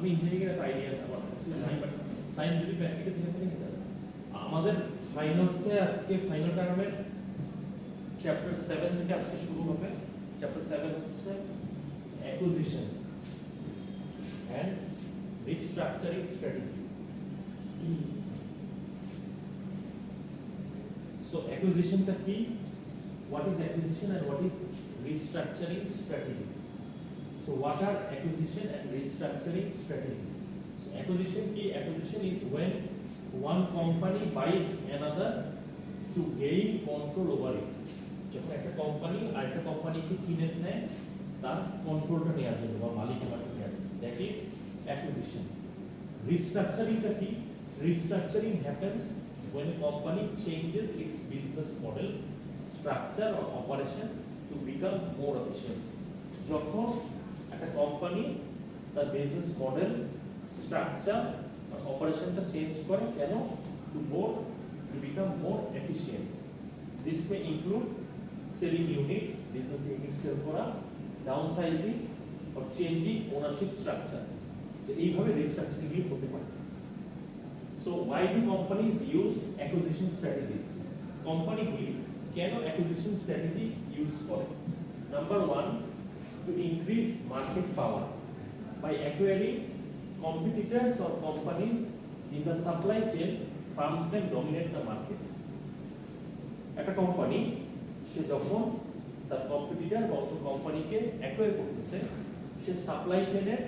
আমি ইঞ্জিনিয়ারিং এর আইডিয়া আমার নাই, বাট সাইন যদি প্র্যাকটিক্যাল থেকে নিতে হবে। আমাদের ফাইনালসে আজকে ফাইনাল টার্মের চ্যাপ্টার 7 থেকে আজকে শুরু হবে। চ্যাপ্টার 7 হচ্ছে acquisition and restructuring strategy. So অ্যাকুইজিশনটা কি, what is acquisition and what is restructuring strategies? So what are acquisition and restructuring strategies? So acquisition is when one company buys another to gain control over it. যখন একটা company আরেকটা কোম্পানিকে কিনে নেয় তার কন্ট্রোলটা নেওয়ার জন্য বা মালিকানাটা নেওয়ার জন্য, দ্যাট ইজ অ্যাকুইজিশন। রিস্ট্রাকচারিংটা কি? Restructuring happens when a company changes its business model, structure or operation to become more efficient. যখন একটা কোম্পানি তার বিজনেস মডেল, স্ট্রাকচার আর অপারেশনটা চেঞ্জ করে, কেন? to become more efficient. This may include selling units, business units sell করা, downsizing or changing ownership structure. So এইভাবে restructuring হতে পারে। So why do companies use acquisition strategies? কোম্পানিগুলি কেন acquisition strategy use করে? Number 1, to increase market power by acquiring competitors or companies in the supply chain. Firms can dominate the market. একটা company সে যখন তার competitor বা অন্য কোম্পানিকে acquire করতেছে, সে supply চেইনের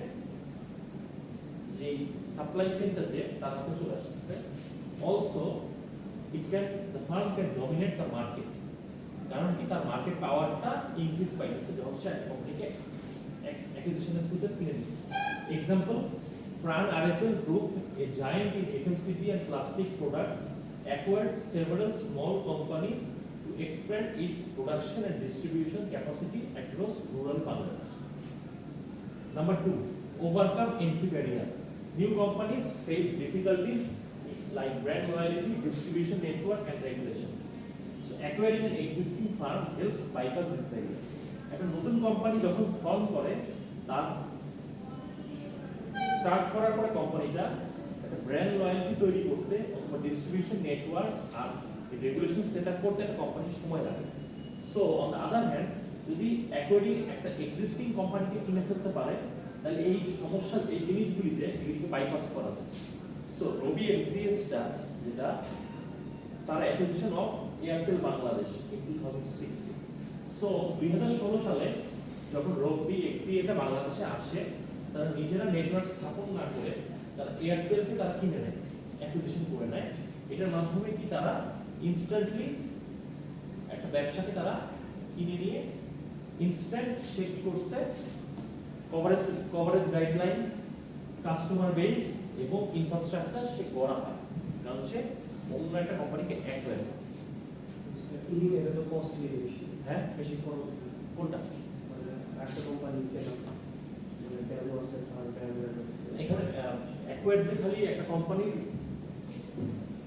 যে সাপ্লাই চেইনটা যে তার হাতে চলে আসছে। Also the firm can dominate the market, কারণ কি তার মার্কেট পাওয়ারটা ইনক্রিজ পাইতেছে যখন সে একটা কোম্পানিকে অ্যাকুইজিশনের থ্রুতে কিনে নিচ্ছে। Example, Fran RFL Group, a giant in FMCG and plastic products, acquired several small companies to expand its production and distribution capacity across rural Bangladesh. Number 2, overcome entry barrier. New companies face difficulties like brand loyalty, distribution network and regulation. So acquiring an existing firm helps bypass this barrier. একটা নতুন company যখন form করে, তার start করার পরে কোম্পানিটা একটা brand loyalty তৈরি করতে অথবা ডিস্ট্রিবিউশন নেটওয়ার্ক আর রেগুলেশন সেট আপ করতে একটা কোম্পানির সময় লাগে। So on the other hand, যদি অ্যাকোয়ারিং একটা এক্সিস্টিং কোম্পানিকে কিনে ফেলতে পারে, তাহলে এই সমস্যা, এই জিনিসগুলি যে এগুলিকে বাইপাস করা যায়। সো রবি এক্সিএসটা যেটা তার acquisition of Airtel Bangladesh in 2016। So 2016 সালে যখন রবি এক্সিএটা বাংলাদেশে আসে, তারা নিজেরা নেটওয়ার্ক স্থাপন না করে তারা এয়ারটেলকে তারা কিনে নেয়, অ্যাকুইজিশন করে নেয়। এটার মাধ্যমে কি তারা ইনস্ট্যান্টলি একটা ব্যবসাকে তারা কিনে নিয়ে ইনস্ট্যান্ট সে কি করছে, কভারেজ গাইডলাইন, কাস্টমার বেস এবং ইনফ্রাস্ট্রাকচার সে গড়া পায়, কারণ সে অন্য একটা কোম্পানিকে অ্যাকোয়ার করে। এটা তো কস্টলি বেশি, হ্যাঁ বেশি খরচ। কোনটা? মানে একটা কোম্পানি কেনা, মানে ভ্যালু আছে তার ভ্যালু। এখানে অ্যাকোয়ার যে খালি একটা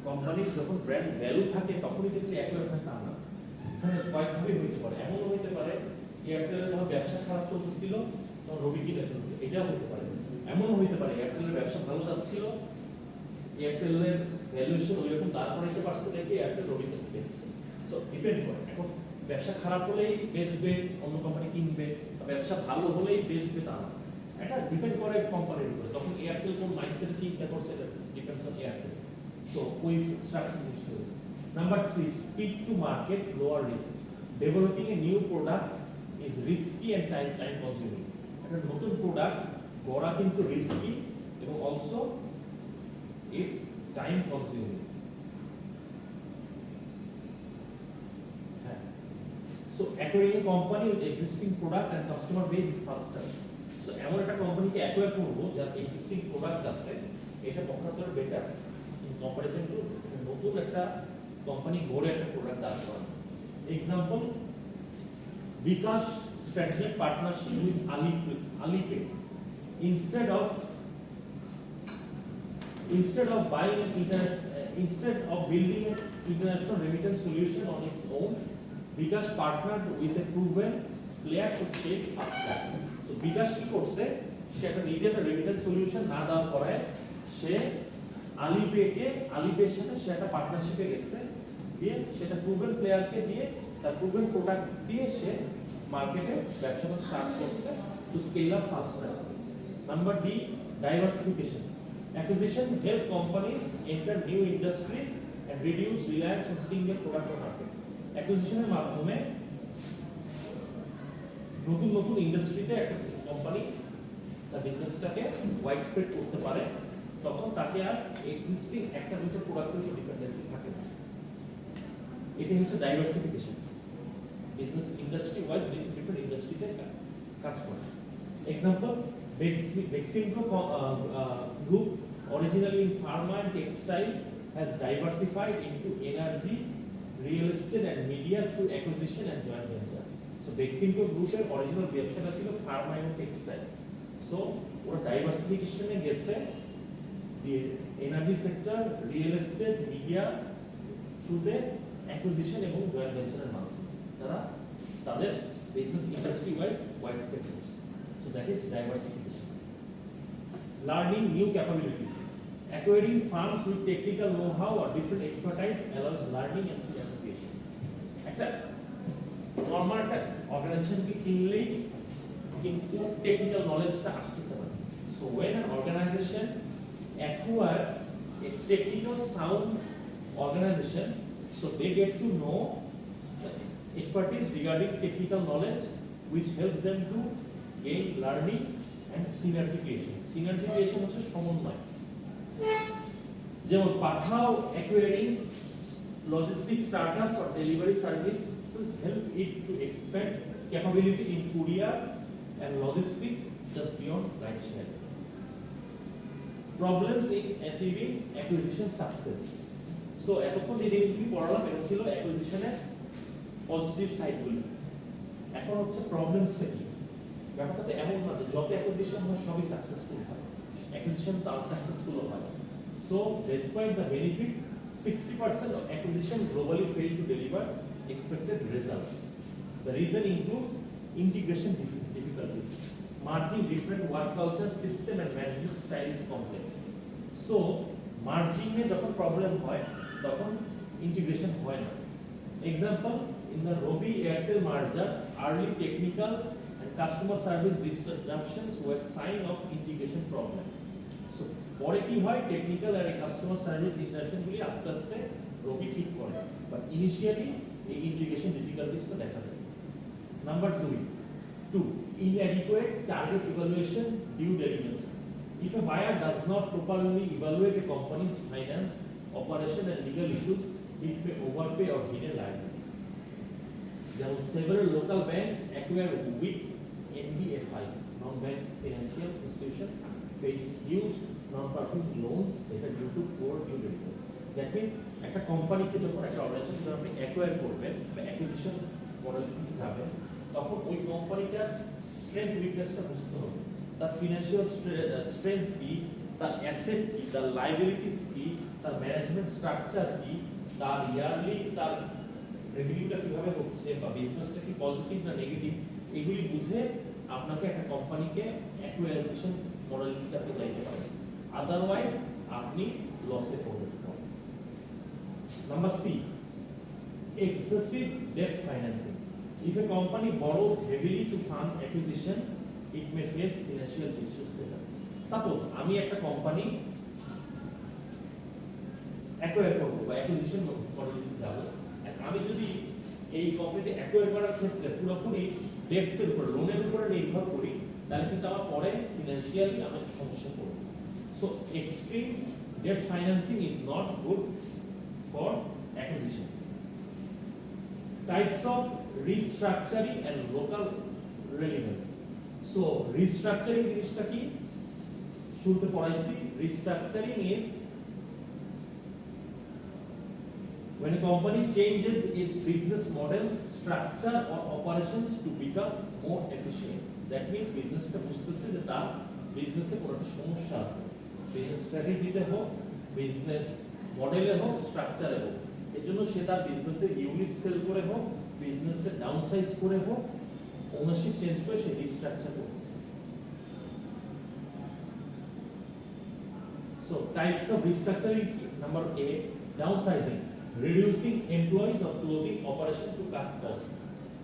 কোম্পানির যখন ব্র্যান্ড ভ্যালু থাকে তখনই যে অ্যাকোয়ার হয় তা না। এখানে কয়েকভাবে হইতে পারে। এমনও হইতে পারে এয়ারটেলের যখন ব্যবসা খারাপ চলতেছিল তখন রবি কিনে ফেলছে, এটাও হইতে পারে। এমনও হইতে পারে এয়ারটেলের ব্যবসা ভালো যাচ্ছিল, এয়ারটেলের ভ্যালুয়েশন ওইরকম দাঁড় করাইতে পারছে দেখে এয়ারটেল রবির কাছে কিনছে। সো ডিপেন্ড করে। এখন ব্যবসা খারাপ হলেই বেচবে, অন্য কোম্পানি কিনবে, ব্যবসা ভালো হলেই বেচবে তা না। এটা ডিপেন্ড করে কোম্পানির উপরে। তখন এয়ারটেল কোন মাইন্ডসেট চিন্তা করছে, এটা ডিপেন্ডস অন এয়ারটেল। সো ওই স্ট্রাকচার ইউজ করেছে। Number 3, speed to market, lower risk. Developing a new product is risky and time consuming. একটা নতুন প্রোডাক্ট গড়া কিন্তু রিস্কি এবং also it's time consuming. So acquiring a company with existing product and customer base is faster. So এমন একটা কোম্পানিকে acquire করব যার এক্সিস্টিং প্রোডাক্ট আছে, এটা পক্ষান্তরে বেটার ইন কম্পারিজন টু নতুন একটা কোম্পানি গড়ে একটা প্রোডাক্ট দাঁড় করানো। Example, bKash strategic partnership with Alipay. Instead of building an international remittance solution on its own, Bikash partnered with a proven player to scale faster. So Bikash কি করছে, সে একটা নিজে একটা রেমিটেন্স সলিউশন না দেওয়ার পরে সে আলিপের সাথে সে একটা পার্টনারশিপে গেছে, দিয়ে সেটা প্রুভেন প্লেয়ারকে দিয়ে তার প্রুভেন প্রোডাক্ট দিয়ে সে মার্কেটে ব্যবসাটা স্টার্ট করছে to scale up faster. Number D, diversification. Acquisition help companies enter new industries and reduce reliance on single product or market. Acquisition এর মাধ্যমে নতুন ইন্ডাস্ট্রিতে একটা কোম্পানি তার বিজনেসটাকে ওয়াইড স্প্রেড করতে পারে, তখন তাকে আর এক্সিস্টিং একটা দুটো প্রোডাক্টের উপর ডিপেন্ডেন্সি থাকে না। এটি হচ্ছে diversification, business industry wise different ইন্ডাস্ট্রিতে কাজ করে। Example, Beximco group, originally in pharma and textile, has diversified into energy, real estate and media through acquisition and joint venture. So Beximco group এর original ব্যবসাটা ছিল pharma এবং textile. So ওরা diversification এ গেছে the energy sector, real estate, media through the acquisition এবং joint venture এর মাধ্যমে তারা তাদের business industry wise widespread করছে. So that is diversification. Learning new capabilities. Acquiring firms with technical know-how or different expertise allows learning and certification. একটা normal একটা অর্গানাইজেশনকে কিনলেই কিন্তু টেকনিক্যাল নলেজটা আসতেছে না। So when an organization acquire a technical sound organization, so they get to know expertise regarding technical knowledge, which helps them to gain learning and synergy creation. Synergy creation হচ্ছে সমন্বয়। যেমন পাঠাও acquiring logistics startups or delivery services help it to expand capability in courier and logistics just beyond ride sharing. Problems in achieving acquisition success. So এতক্ষণ যে জিনিসগুলি পড়ালাম এটা ছিল অ্যাকুইজিশনের positive সাইডগুলি। এখন হচ্ছে প্রবলেমসটা কি? ব্যাপারটা তো এমন না যে যত অ্যাকুইজিশন হয় সবই সাকসেসফুল হয়, অ্যাকুইজিশন তো আনসাকসেসফুলও হয়। So despite the benefits, 60% of acquisition globally fail to deliver expected results. The reason includes integration difficulties. Merging different work culture, system and management style is complex. So merging এ যখন problem হয় তখন integration হয় না। Example, in the Robi Airtel merger, early technical and customer service disruptions were sign of integration problem. So পরে কি হয়, technical আর customer service ইন্টারাকশনগুলি আস্তে আস্তে রবি ঠিক করে, বাট ইনিশিয়ালি এই ইন্টিগ্রেশন ডিফিকাল্টিসটা দেখা যায়। Number 2, inadequate target evaluation due diligence. If a buyer does not properly evaluate a company's finance, operation and legal issues, it may overpay or hidden liabilities. There are several local banks acquire weak NBFIs, non-bank financial institution, face huge non-performing loans that are due to poor due diligence. That means একটা কোম্পানিকে যখন একটা organisation যখন আপনি acquire করবেন বা acquisition model থেকে যাবেন, তখন ওই কোম্পানিটার স্ট্রেংথ উইকনেসটা বুঝতে হবে। তার ফিনান্সিয়াল স্ট্রেংথ কি, তার অ্যাসেট কি, তার লাইবিলিটিস কি, তার ম্যানেজমেন্ট স্ট্রাকচার কি, তার ইয়ারলি তার রেভিনিউটা কিভাবে হচ্ছে বা বিজনেসটা কি পজিটিভ না নেগেটিভ, এগুলি বুঝে আপনাকে একটা কোম্পানিকে অ্যাকুইজিশন মডেলটাতে যাইতে পারেন, আদারওয়াইজ আপনি লসে পড়বেন। Number C, excessive debt financing. If a company borrows heavily to fund acquisition, it may face financial distress later. Suppose আমি একটা কোম্পানি অ্যাকোয়ার করব বা অ্যাকুইজিশন মডেলে যাব, আমি যদি এই কোম্পানিতে অ্যাকোয়ার করার ক্ষেত্রে পুরোপুরি ডেটের উপর লোনের উপর নির্ভর করি, তাহলে কিন্তু আমার পরে ফিনান্সিয়ালি আমার সমস্যা পড়বে। So extreme debt financing is not good for acquisition. Types of restructuring and local relevance. So restructuring জিনিসটা কি শুরুতে পড়াইছি। Restructuring is when a company changes its business model, structure or operations to become more efficient. That means businessটা বুঝতেছে যে তার বিজনেসে কোনো একটা সমস্যা আছে, বিজনেস স্ট্র্যাটেজিতে হোক, বিজনেস মডেলে হোক, স্ট্রাকচারে হোক, এর জন্য সে তার বিজনেসের ইউনিট সেল করে হোক, বিজনেসের ডাউনসাইজ করে হোক, ওনারশিপ চেঞ্জ করে সে রিস্ট্রাকচার করতেছে। So types of restructuring, number A, downsizing, reducing employees or closing operation to cut costs.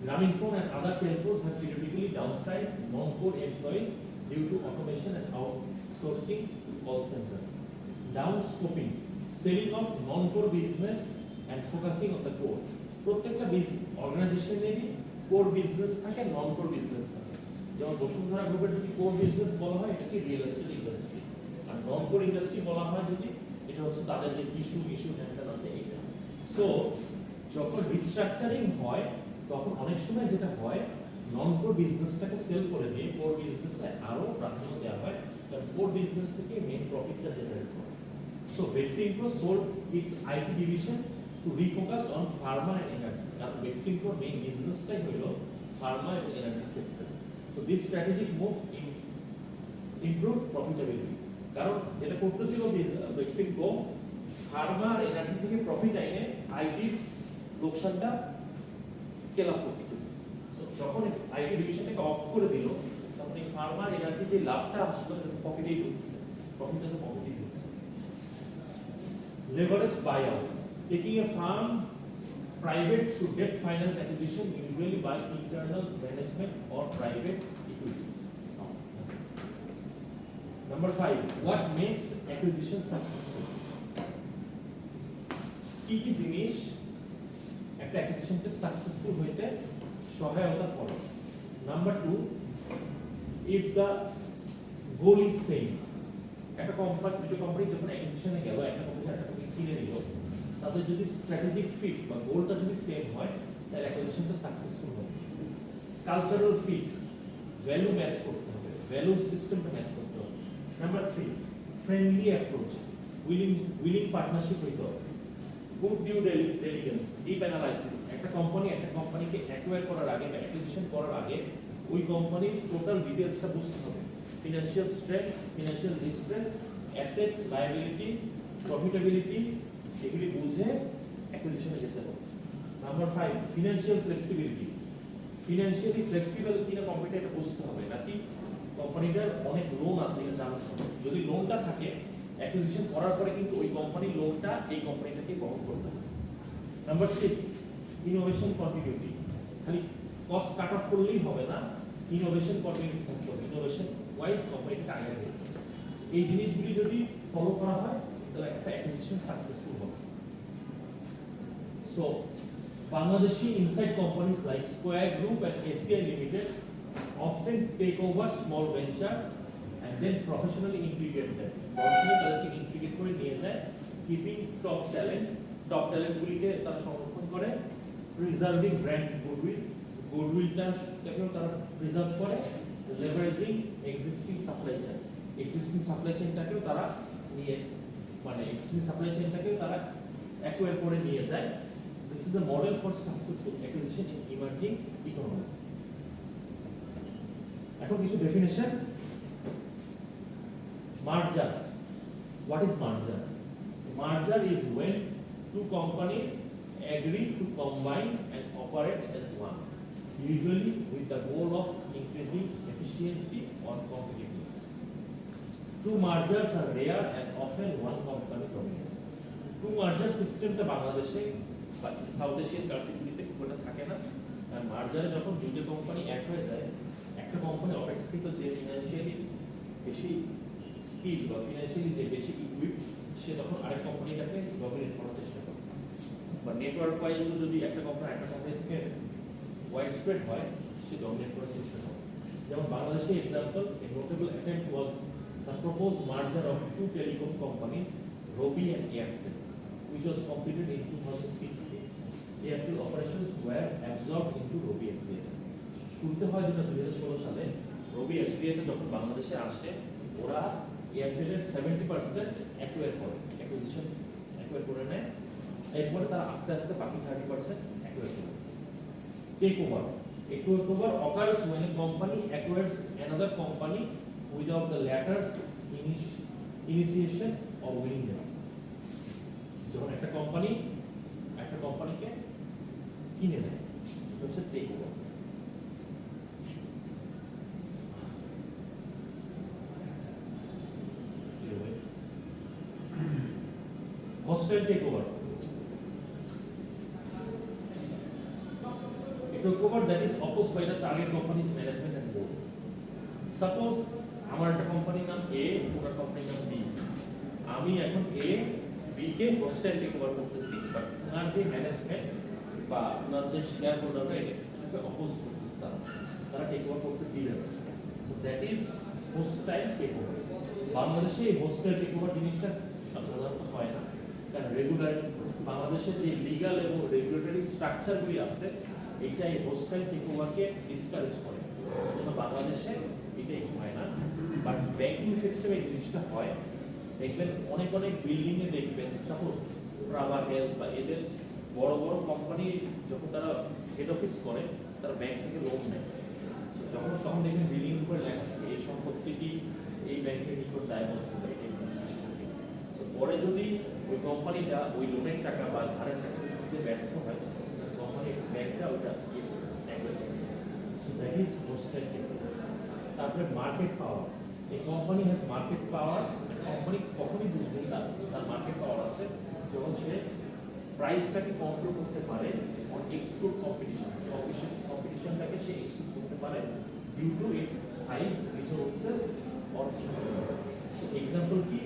Grameenphone and other telcos have periodically downsized non-core employees due to automation and outsourcing to call centers. Downscoping, selling of non-core business and focusing on the core. প্রত্যেকটা অর্গানাইজেশনেরই core business থাকে, নন core business থাকে। যেমন বসুন্ধরা গ্রুপের যদি core business বলা হয় এটাকে real estate industry, আর নন core industry বলা হয় যদি এটা হচ্ছে তাদের যে ইস্যু হ্যান্ডেল আছে এইটা। সো যখন রিস্ট্রাকচারিং হয় তখন অনেক সময় যেটা হয় নন কোর বিজনেসটাকে সেল করে দিয়ে কোর বিজনেসে আরো প্রাধান্য দেওয়া হয়, কারণ কোর বিজনেস থেকে মেইন প্রফিটটা জেনারেট করে। So Beximco sold its IT division to refocus on pharma and energy. কারণ Beximco মেইন বিজনেসটাই হলো pharma এবং energy sector. So this strategic move improved profitability. কারণ যেটা করতেছিল Beximco pharma আর এনার্জি থেকে প্রফিট আইনে আইটির লোকসানটা স্কেল আপ করতেছিল। সো যখন আইটি ডিভিশনটাকে অফ করে দিল তখন এই ফার্মা আর এনার্জি যে লাভটা আসলো সেটা পকেটেই ঢুকছে, প্রফিটটা তো পকেটেই ঢুকছে। Leverage buyout, taking a firm private to debt finance acquisition usually by internal management or private equity. Number 5, what makes acquisition successful? কি জিনিস একটা অ্যাকুইজিশনকে সাকসেসফুল হইতে সহায়তা করে? Number 2, if the goal is same. একটা কোম্পানি যখন অ্যাকুইজিশনে গেল, একটা কোম্পানি কিনে নিল, তাদের যদি স্ট্র্যাটেজিক ফিট বা গোলটা যদি সেম হয় তাহলে অ্যাকুইজিশনটা সাকসেসফুল হবে। কালচারাল ফিট, ভ্যালু ম্যাচ করতে হবে, ভ্যালু সিস্টেমটা ম্যাচ করতে হবে। Number 3, friendly approach, willing partnership হইতে হবে। Good due diligence, deep analysis, একটা কোম্পানিকে অ্যাকোয়ার করার আগে বা অ্যাকুইজিশন করার আগে ওই কোম্পানির টোটাল ডিটেইলসটা বুঝতে হবে। Financial strength, financial distress, asset, liability, profitability, এগুলি বুঝে অ্যাকুইজিশনে যেতে হবে। Number 5, financial flexibility, financially flexible কিনা কোম্পানিটা এটা বুঝতে হবে, নাকি কোম্পানিটার অনেক লোন আছে এটা জানতে হবে। যদি লোনটা থাকে অ্যাকুইজিশন করার পরে কিন্তু ওই কোম্পানির লোনটা এই কোম্পানিটাকে বহন করতে হবে। নাম্বার 6, ইনোভেশন কন্টিনিউটি, খালি কস্ট কাট অফ করলেই হবে না, ইনোভেশন কন্টিনিউটি থাকতে হবে, ইনোভেশন ওয়াইজ কোম্পানিটা আগে যেতে হবে। এই জিনিসগুলি যদি ফলো করা হয় তাহলে একটা অ্যাকুইজিশন সাকসেসফুল হবে। So Bangladeshi inside companies like Square Group and ACI Limited often take over small venture and then professionally integrate them. Professionally তাদেরকে ইন্টিগ্রেট করে নিয়ে যায়, keeping top talent গুলিকে তারা সংরক্ষণ করে, preserving brand goodwillটাকেও তারা প্রিজার্ভ করে, leveraging existing supply chainটাকেও তারা নিয়ে existing supply chainটাকেও তারা অ্যাকোয়ার করে নিয়ে যায়। This is the model for successful acquisition in emerging economies. এখন কিছু definition. Merger. What is merger? Merger is when two companies agree to combine and operate as one, usually with the goal of increasing efficiency or competitiveness. True mergers are rare as often one company dominates. True merger system টা বাংলাদেশে বা south Asian কান্ট্রিগুলিতে খুব একটা থাকে না। আর মার্জারে যখন দুটো company এক হয়ে যায়, একটা কোম্পানি অপেক্ষাকৃত যে ফিনান্সিয়ালি বেশি স্কিল বা ফিনান্সিয়ালি যে বেশি ইকুইপ, সে তখন আরেক কোম্পানিটাকে ডমিনেট করার চেষ্টা করে। বা নেটওয়ার্ক ওয়াইজও যদি একটা কোম্পানি থেকে ওয়াইড স্প্রেড হয়, সে ডমিনেট করার চেষ্টা করে। যেমন বাংলাদেশে example, a notable attempt was the proposed merger of two telecom companies, Robi and Airtel, which was completed in 2016. Airtel operations were absorbed into Robi Axiata. শুনতে হয় যেটা 2016 সালে Robi Axiata যখন বাংলাদেশে আসে, ওরা এয়ারটেলের 70% অ্যাকোয়ার করে নেয়, এরপরে তারা আস্তে আস্তে বাকি 30% অ্যাকোয়ার করে। Takeover occurs when a company acquires another company without the latter's initiation or willingness. যখন একটা কোম্পানিকে কিনে নেয়, এটা হচ্ছে take over. hostile takeover. A takeover that is opposed by the target company's management and board. Suppose আমার একটা কোম্পানির নাম A, পুরো কোম্পানির নাম B। আমি এখন A, B K hostile takeover করতেছি, বাট ওনার যে ম্যানেজমেন্ট বা ওনার যে শেয়ার হোল্ডাররা এটাকে অপোজ করতেছে, তারা টেকওভার করতে দিবে না। So that is hostile takeover. বাংলাদেশে এই হোস্টাইল টেকওভার জিনিসটা সাধারণত হয় না, কারণ রেগুলার বাংলাদেশের যে লিগাল এবং রেগুলেটরি স্ট্রাকচারগুলি আছে এইটা এই হোস্টাইল টেকওভারকে ডিসকারেজ করে, যেন বাংলাদেশে এটাই হয় না। বাট ব্যাংকিং সিস্টেমে এই জিনিসটা হয়। দেখবেন অনেক অনেক বিল্ডিংয়ে দেখবেন, সাপোজ প্রাভা হেলথ বা এদের বড় বড় কোম্পানি যখন তারা হেড অফিস করে, তারা ব্যাংক থেকে লোন নেয়। যখন তখন দেখবেন বিল্ডিং উপরে লেখা থাকে এই সম্পত্তিটি এই ব্যাংকের নিকট দায়বদ্ধ। পরে যদি ওই কোম্পানিটা ওই লোনের টাকা বা ধারের টাকা দিতে ব্যর্থ হয়, কোম্পানি ব্যাংকটা ওইটা so that is hostel takeover. তারপরে মার্কেট পাওয়ার। এই company has market power. Company কখনই বুঝবেন না তার মার্কেট পাওয়ার আছে যখন সে প্রাইসটাকে কন্ট্রোল করতে পারে অন এক্সক্লুড কম্পিটিশনটাকে সে এক্সক্লুড করতে পারে due to its size, resources or influence. So example কি,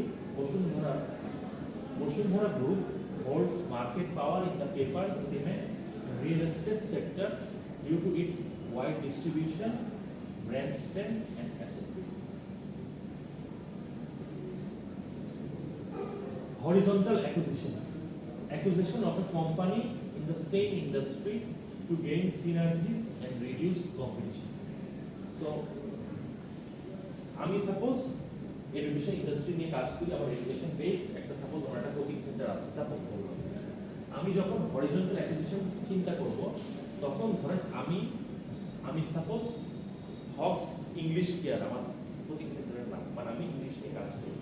Bashundhara group holds market power in the paper, cement, real estate sector due to its wide distribution, brand strength and asset base. Horizontal acquisition of a company in the same industry to gain synergies and reduce competition. So আমি suppose education industry নিয়ে কাজ করি, আমার education based একটা suppose আমার একটা coaching centre আছে, suppose বললাম আমি যখন হরিজন্টাল অ্যাকুইজিশন চিন্তা করব, তখন ধরেন আমি সাপোজ হকস ইংলিশ কেয়ার আমার কোচিং সেন্টারের নাম, মানে আমি ইংলিশ নিয়ে কাজ করি।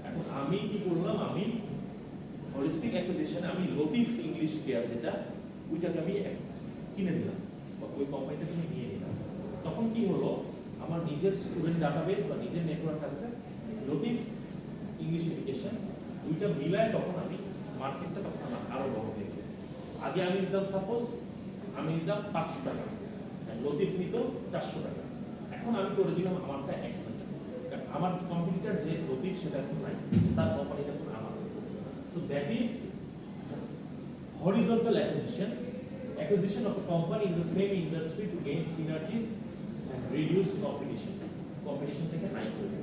এখন আমি কি করলাম, আমি হলিস্টিক অ্যাকুইজিশনে আমি লোটিক্স ইংলিশ কেয়ার যেটা ওইটাকে আমি কিনে নিলাম বা ওই কোম্পানিটাকে আমি নিয়ে নিলাম। তখন কি হলো, আমার নিজের স্টুডেন্ট ডাটাবেস বা নিজের নেটওয়ার্ক আছে, লোটিক্স ইংলিশ এডুকেশন, দুইটা মিলায় তখন আমি মার্কেটটা তখন আমার আরো বড় হয়ে গেল। আগে আমি নিতাম সাপোজ আমি নিতাম 500 টাকা, লতিফ নিত 400 টাকা, এখন আমি করে দিলাম আমারটা 1000 টাকা। কারণ আমার কম্পিটিটর যে লতিফ সেটা এখন নাই, তার কোম্পানিটা এখন আমার। So that is horizontal acquisition of a company in the same industry to gain synergies and reduce competition থেকে নাই করে।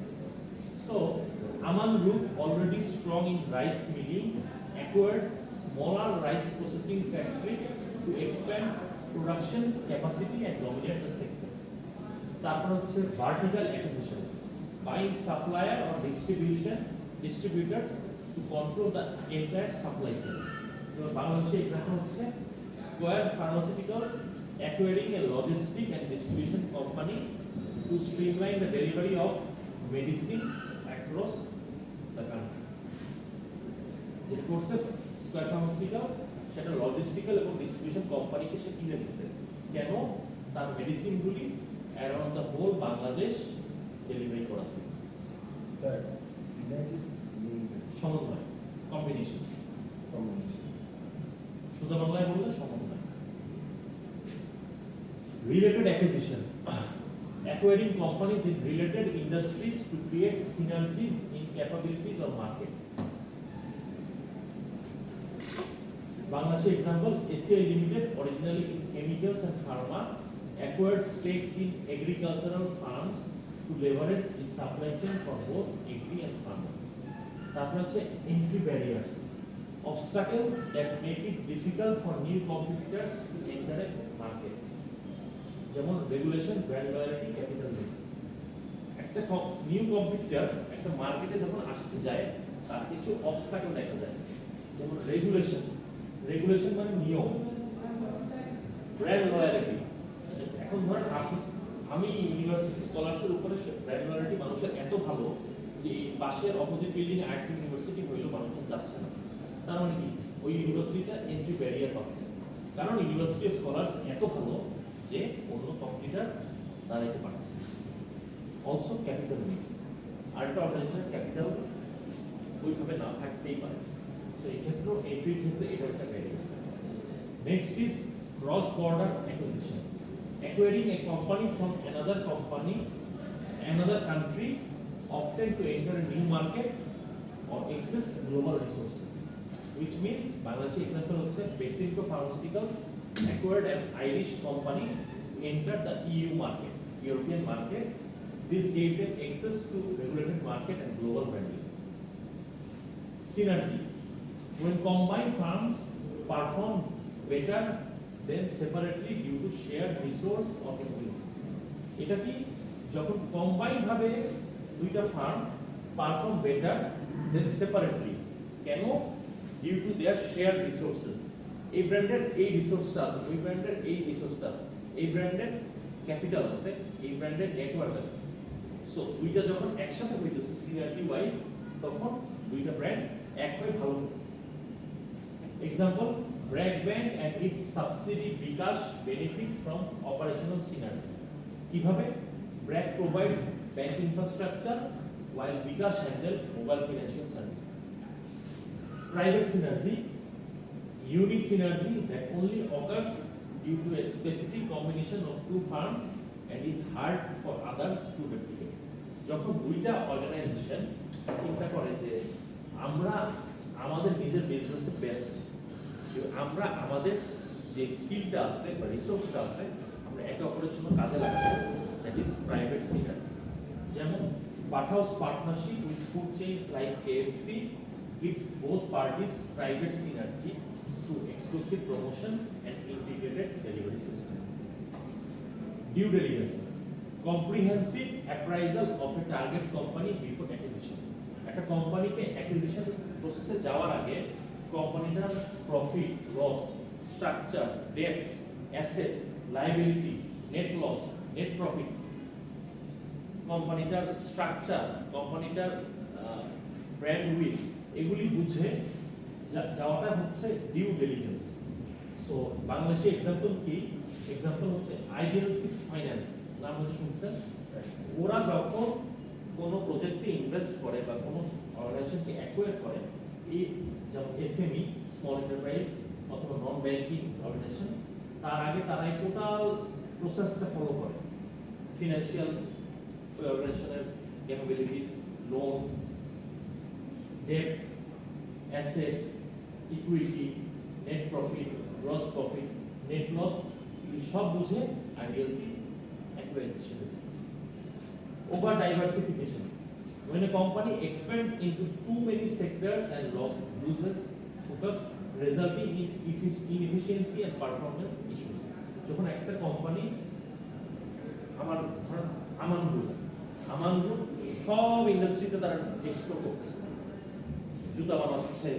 So Aman Group, already strong in rice milling, acquired smaller rice processing factories to expand production capacity and dominate the sector. তারপর হচ্ছে vertical acquisition, buying supplier or distributor to control the entire supply chain. বাংলাদেশে example হচ্ছে Square Pharmaceuticals acquiring a logistic and distribution company to streamline the delivery of medicine across the country. যে কোর্সে Square pharmaceutical সেটা logistical এবং distribution কোম্পানিকে সে কিনে দিচ্ছে, কেন? তার মেডিসিনগুলি around the whole Bangladesh delivery করা যায়। স্যার সিনার্জিস সমন্বয়, কম্বিনেশন, শুধু বাংলায় বললে সমন্বয়। Related acquisition, acquiring companies in related industries to create synergies in capabilities or market. Bangladesh example, ACI Limited, originally in chemicals and pharma, acquired stakes in agricultural farms to leverage its supply chain for both agri and pharma. তারপর হচ্ছে entry barriers, obstacles that make it difficult for new competitors to enter a market. যেমন regulation, brand loyalty, capital risk. একটা new competitor একটা মার্কেটে যখন আসতে যায় তার কিছু অবস্টাকেল দেখা যায়, যেমন রেগুলেশন মানে নিয়ম, ব্র্যান্ড লয়ালিটি। এখন ধরেন আমি ইউনিভার্সিটি স্কলারশিপ উপরে ব্র্যান্ড লয়ালিটি মানুষের এত ভালো যে পাশের অপোজিট বিল্ডিং এ আরেকটা ইউনিভার্সিটি হইলো মানুষজন যাচ্ছে না, তার মানে কি ওই ইউনিভার্সিটিটা এন্ট্রি ব্যারিয়ার পাচ্ছে, কারণ ইউনিভার্সিটি স্কলারস এত ভালো যে অন্য কম্পিটিটর দাঁড়াইতে পারছে। অলসো ক্যাপিটাল নিড, আরেকটা অর্গানাইজেশনের ক্যাপিটাল ওইভাবে না থাকতেই পারে। সো এই ক্ষেত্রে এন্ট্রির ক্ষেত্রে এটা একটা variable. Next is cross border acquisition, acquiring a company from another company, another country, often to enter a new market or access global resources. Which means, Bangladeshi example হচ্ছে Beximco Pharmaceuticals acquired an Irish company to enter the EU market, European market. This gave them access to regulated market and global branding. Synergy, when combined firms perform better than separately due to shared resource or capabilities. এটা কি যখন combined ভাবে দুইটা firm perform better than separately, কেন? Due to their share resources. এই ব্র্যান্ডের এই রিসোর্সটা আছে, ওই ব্র্যান্ডের এই রিসোর্সটা আছে, এই ব্র্যান্ডের ক্যাপিটাল আছে, এই ব্র্যান্ডের নেটওয়ার্ক আছে। সো দুইটা যখন একসাথে হইতেছে সিনার্জি ওয়াইজ, তখন দুইটা ব্র্যান্ড এক হয়ে ভালো হচ্ছে। Example, Bragg Bank and its subsidiary Bikash benefit from operational synergy. কিভাবে? Bragg provides bank infrastructure while Bikash handle mobile financial services. Private synergy, unique synergy that only occurs due to a specific combination of two firms and is hard for others to replicate. যখন দুইটা organisation চিন্তা করে যে আমরা আমাদের নিজের বিজনেসে best, আমরা আমাদের যে স্কিলটা আছে বা রিসোর্সটা আছে আমরা একে অপরের জন্য কাজে লাগাবো, দ্যাট ইজ প্রাইভেট সিনার্জি। যেমন Pathao's partnership with food chains like KFC gives both parties private synergy through exclusive promotion and integrated delivery systems. Due diligence, comprehensive appraisal of a target company before acquisition. একটা কোম্পানিকে acquisition প্রসেসে যাওয়ার আগে কোম্পানিটার profit, loss, structure, debt, asset, liability, net loss, net profit, কোম্পানিটার structure, কোম্পানিটার brand with, এগুলি বুঝে যাওয়াটা হচ্ছে due diligence. So Bangladeshi example কি? এক্সাম্পল হচ্ছে আইডিএলসি ফাইন্যান্স, নাম হচ্ছে শুনছেন? ওরা যখন কোনো প্রজেক্টে ইনভেস্ট করে বা কোনো অর্গানাইজেশনকে অ্যাকোয়ার করে, এই যেমন এসএমই, স্মল এন্টারপ্রাইজ অথবা নন ব্যাংকিং অর্গানাইজেশন, তার আগে তারা এই টোটাল প্রসেসটা ফলো করে। ফিনান্সিয়াল অর্গানাইজেশনের capabilities, loan, debt, asset, equity, net profit, gross profit, net loss, এই সব বুঝে আইডিএলসি অ্যাকুইজিশনে যায়। Over diversification, when a company expands into too many sectors and loses focus, resulting in inefficiency and performance issues. যখন একটা company আমান group সব ইন্ডাস্ট্রিতে তারা explore করতেছে, জুতা বানাচ্ছে,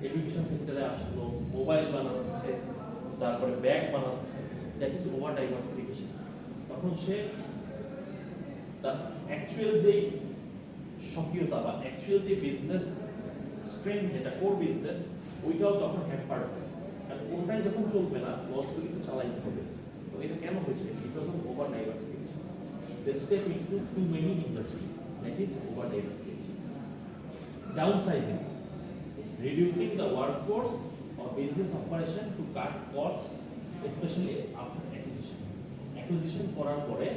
এডুকেশন সেক্টরে আসলো, মোবাইল বানাচ্ছে, তারপরে ব্যাগ বানাচ্ছে, দ্যাট ইজ ওভার ডাইভার্সিফিকেশন। তখন সে তার অ্যাকচুয়াল যে সক্রিয়তা বা অ্যাকচুয়াল যে বিজনেস স্ট্রেংথ, যেটা কোর বিজনেস, ওইটাও তখন হ্যাম্পার হয়। আর কোনটাই যখন চলবে না, লসগুলি তো চালাইতে হবে। তো এটা কেন হয়েছে? Because of over diversification. They step into too many industries, that is over diversification. Downsizing, reducing the workforce or business operation to cut costs, especially after acquisition. Acquisition করার পরে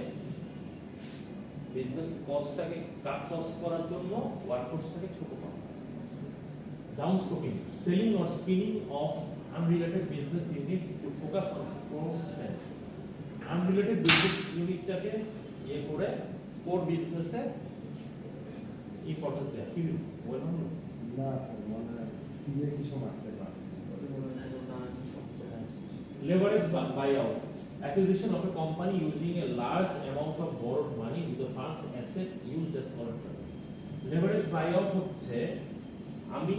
বিজনেস কস্টটাকে কাট কস্ট করার জন্য ওয়ার্কফোর্সটাকে ছোট করা। Downscoping, selling or spinning off unrelated business units to focus on core strength. Unrelated business ইউনিটটাকে ইয়ে করে কোর বিজনেসে ইম্পর্টেন্স দেয়। কি বল না স্যার, মনে স্কিলের কিছু মার্কসের class leverage buyout, acquisition of a company using a large amount of borrowed money with the firm's asset used as collateral. Leverage buyout হচ্ছে আমি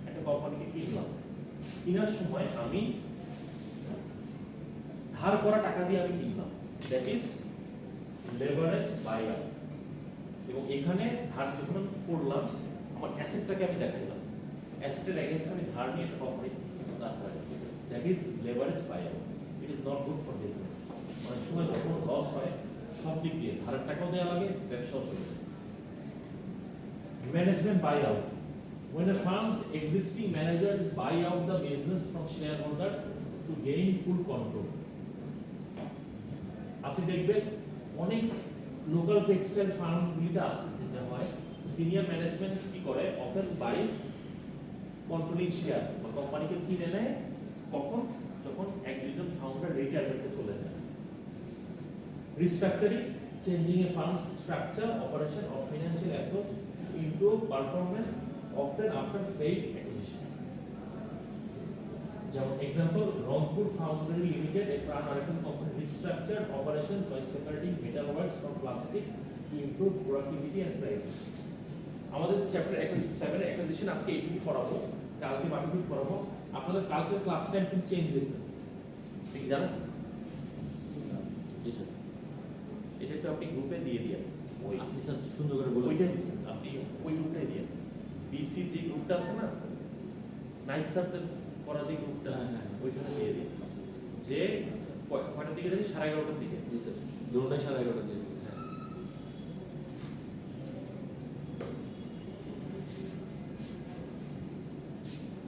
একটা কোম্পানিকে কিনলাম, কেনার সময় আমি ধার করা টাকা দিয়ে আমি কিনলাম, দ্যাট ইজ leverage buyout। এবং এখানে ধার যখন আমি করলাম, আমার অ্যাসেটটাকে আমি দেখাইলাম, অ্যাসেটের এগেইনস্ট আমি ধার নিয়ে একটা কোম্পানি দাঁড় করাই, that is leverage buyout. It is not good for business. অনেক সময় যখন লস হয়, সব দিক দিয়ে ধারের টাকাও দেওয়া লাগে, ব্যবসাও চলে যায়। Management buy out, When a firm's existing managers buy out the business from shareholders to gain full control. আপনি দেখবেন অনেক লোকাল টেক্সটাইল ফার্মগুলিতে আছে যেটা হয় সিনিয়র ম্যানেজমেন্ট কি করে অফেন বাইজ কন্ট্রোলিং শেয়ার বা কোম্পানিকে কিনে নেয় কখন যখন একজন ফাউন্ডার রিটায়ারমেন্টে চলে যায় restructuring changing a firm's structure operation or financial approach to improve performance often after failed acquisition. যেমন example, Rangpur Foundry Limited, a plant manufacturing company, restructured operations by separating metalworks from plastic to improve productivity and price. আমাদের chapter 7 এর acquisition আজকে এইটুকু পড়াবো, কালকে বাকিটুকু পড়াবো। আপনাদের কালকে ক্লাস টাইম কিন্তু চেঞ্জ হয়েছে, ঠিক জানো? জি স্যার। এটা একটু আপনি গ্রুপে দিয়ে দিন। ওই আপনি স্যার সুন্দর করে বলে ওইটা দিচ্ছেন, আপনি ওই গ্রুপটাই দিয়ে বিসি যে গ্রুপটা আছে না, নাইট সাবজেক্ট করা যে গ্রুপটা, ওইখানে দিয়ে দিন যে কয়টার দিকে যাচ্ছি, 11:30টার দিকে। জি স্যার, দুটোটাই 11:30টার দিকে।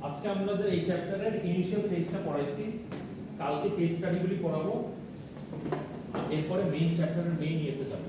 আজকে আমাদের এই চ্যাপ্টারের ইনিশিয়াল ফেজটা পড়াইছি, কালকে কেস স্টাডিগুলি পড়াবো, এরপরে মেইন চ্যাপ্টারের মেইন ইয়েতে যাবো।